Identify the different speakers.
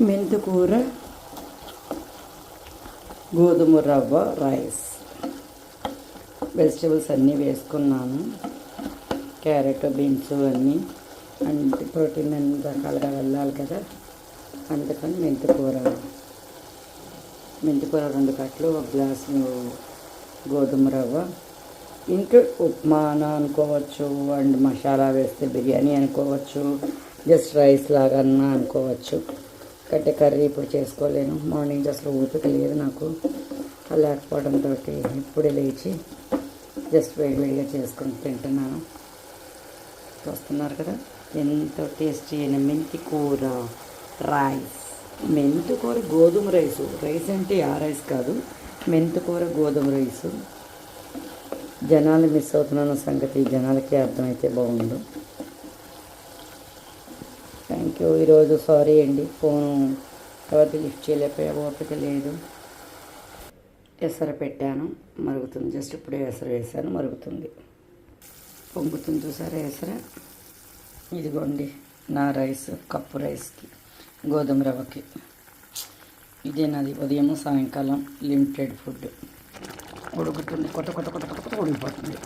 Speaker 1: మెంతికూర గోధుమ రవ్వ రైస్. వెజిటబుల్స్ అన్నీ వేసుకున్నాను, క్యారెట్ బీన్స్ అన్నీ. అండ్ ప్రోటీన్ అన్ని రకాలుగా వెళ్ళాలి కదా, అందుకని మెంతికూర 2 కట్టలు, 1 గ్లాసు గోధుమ రవ్వ. ఇంట్లో ఉప్మా అనుకోవచ్చు, అండ్ మసాలా వేస్తే బిర్యానీ అనుకోవచ్చు, జస్ట్ రైస్ లాగా అనుకోవచ్చు. కట్టే కర్రీ ఇప్పుడు చేసుకోలేను, మార్నింగ్ అసలు ఓపిక లేదు నాకు. లేకపోవడంతో ఇప్పుడే లేచి జస్ట్ వేడివేడిగా చేసుకొని తింటున్నాను. చూస్తున్నారు కదా ఎంతో టేస్టీ అయిన మెంతికూర రైస్. మెంతికూర గోధుమ రైసు. రైస్ అంటే ఆ రైస్ కాదు, మెంతికూర గోధుమ రైసు. జనాలు మిస్ అవుతున్న సంగతి జనాలకి అర్థమైతే బాగుండు. Thank you. ఈరోజు సారీ అండి, ఫోను ఎవరికి లిఫ్ట్ చేయలేకపోయా, ఓపిక లేదు. ఎసరు పెట్టాను, మరుగుతుంది. జస్ట్ ఇప్పుడే ఎసరు వేసాను, మరుగుతుంది, పొంగుతుంది. చూసారా ఎసర? ఇదిగోండి నా రైస్, కప్పు రైస్కి గోధుమ రవ్వకి. ఇదే నాది ఉదయం సాయంకాలం లిమిటెడ్ ఫుడ్. ఉడుకుతుంది, కొత్త ఉడికిపోతుంది.